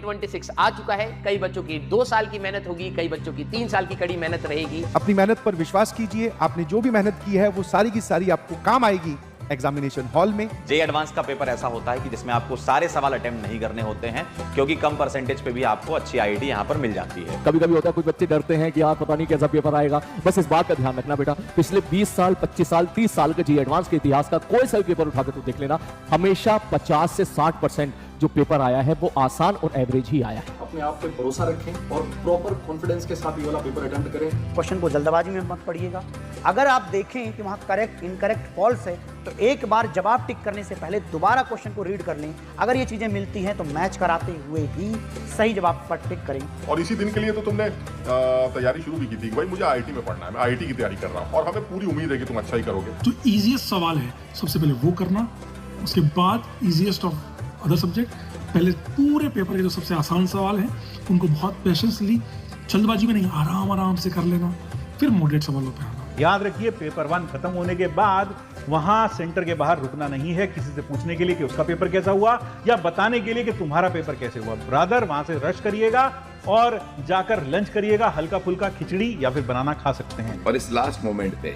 2026 आ चुका है। कई बच्चों की 2 साल की मेहनत होगी, कई बच्चों की 3 साल की कड़ी मेहनत रहेगी। अपनी मेहनत पर विश्वास कीजिए, आपने जो भी मेहनत की है वो सारी की सारी आपको काम आएगी एग्जामिनेशन हॉल में। जेईई एडवांस का पेपर ऐसा होता है कि जिसमें आपको सारे सवाल अटेम्प्ट नहीं करने होते हैं, क्योंकि कम परसेंटेज पे भी आपको अच्छी आईआईटी यहाँ पर मिल जाती है। कभी कभी होता है कुछ बच्चे डरते हैं कि यार पता नहीं कैसा पेपर आएगा। बस इस बात का ध्यान रखना बेटा, पिछले 20 साल 25 साल 30 साल के जेईई एडवांस के इतिहास का कोई सा भी पेपर उठाकर तो देख लेना, हमेशा 50 से 60% जो पेपर आया है वो आसान और एवरेज ही आया है। अपने आप पे भरोसा रखें और प्रॉपर कॉन्फिडेंस के साथ ये वाला पेपर अटेम्प्ट करें। क्वेश्चन को जल्दबाजी में मत पढ़िएगा। अगर आप देखें कि वहाँ करेक्ट इनकरेक्ट फॉल्स है तो एक बार जवाब टिक करने से पहले दोबारा क्वेश्चन को रीड कर लें। अगर ये चीजें मिलती हैं तो मैच कराते हुए ही सही जवाब पर टिक करें। और इसी दिन के लिए तो तुमने तैयारी शुरू भी की थी कि भाई मुझे आईआईटी में पढ़ना है, मैं आईआईटी की तैयारी कर रहा हूँ और हमें पूरी उम्मीद है कि तुम अच्छा ही करोगे। तो इजीएस्ट सवाल है, सबसे पहले वो करना, उसके बाद इजीएस्ट ऑफ अदर सब्जेक्ट। पहले पूरे पेपर के जो सबसे आसान सवाल हैं उनको बहुत पेशेंसली, जल्दबाजी में नहीं, आराम आराम से कर लेना, फिर मॉडरेट सवालों पे आना। याद रखिए, पेपर 1 खत्म होने के बाद वहां सेंटर के बाहर रुकना नहीं है किसी से पूछने के लिए कि उसका पेपर कैसा हुआ या बताने के लिए कि तुम्हारा पेपर कैसे हुआ। ब्रदर, वहां से रश करिएगा और जाकर लंच करिएगा, हल्का फुल्का खिचड़ी या फिर बनाना खा सकते हैं। और इस लास्ट मोमेंट पे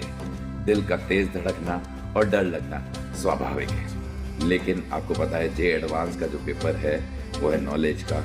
दिल का तेज धड़कना और डर लगना स्वाभाविक है, लेकिन आपको पता है जेईई एडवांस का जो पेपर है वो है नॉलेज का,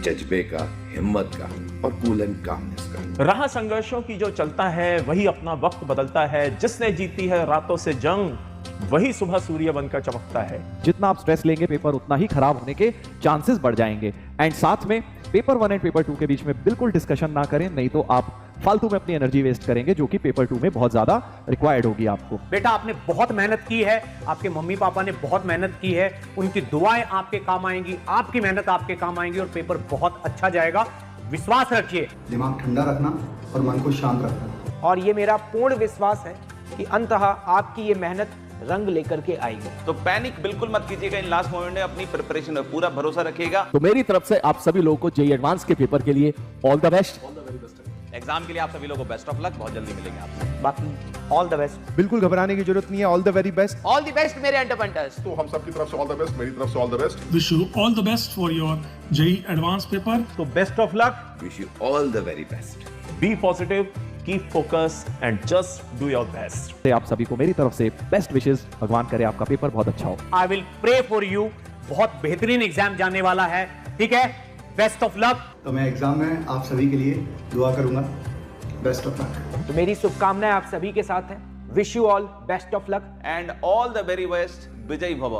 जज्बे का, हिम्मत का और कूल एंड कामनेस का। राह संघर्षों की जो चलता है वही अपना वक्त बदलता है। जिसने जीती है रातों से जंग वही सुबह सूर्य बनकर चमकता है। जितना आप स्ट्रेस लेंगे पेपर उतना ही खराब होने के चांसेस बढ़ जाएंगे। एंड साथ में पेपर 1 एंड पेपर 2 के बीच में बिल्कुल डिस्कशन ना करें, नहीं तो आप फालतू में अपनी एनर्जी वेस्ट करेंगे जो कि पेपर 2 में बहुत ज्यादा रिक्वायर्ड होगी आपको। बेटा, आपने बहुत मेहनत की है, आपके मम्मी पापा ने बहुत मेहनत की है, उनकी दुआएं आपके काम आएंगी, आपकी मेहनत आपके काम आएंगी और पेपर बहुत अच्छा जाएगा। विश्वास रखिए, दिमाग ठंडा रखना और मन को शांत रखना। और ये मेरा पूर्ण विश्वास है कि अंततः आपकी ये मेहनत रंग लेकर के आएगी। तो पैनिक बिल्कुल मत कीजिएगा इन लास्ट मोमेंट में, अपनी प्रिपरेशन में पूरा भरोसा रखिएगा। तो मेरी तरफ से आप सभी लोगों को जेईई एडवांस के पेपर के लिए ऑल द बेस्ट। एग्जाम के लिए आप सभी लोगों को बेस्ट ऑफ लक। बहुत जल्दी मिलेंगे आपसे। बाकी ऑल द बेस्ट। बिल्कुल घबराने की जरूरत नहीं है, all the very best. All the best मेरे एंटरप्रेन्योर्स। तो हम सबकी तरफ से ऑल द बेस्ट, मेरी तरफ से all the best. Wish you all the best for your JEE advance paper. तो best of luck. Wish you all the very best. Be positive, keep focus and just do your best. आप सभी को मेरी तरफ से best wishes. भगवान करे आपका पेपर बहुत अच्छा हो। I will pray for you. बहुत बेहतरीन एग्जाम जाने वाला है, ठीक है? Best of luck. तो मैं एग्जाम में आप सभी के लिए दुआ करूंगा। Best of luck. तो मेरी शुभकामनाएं आप सभी के साथ हैं। Wish you all best of luck and all the very best. विजयी भव।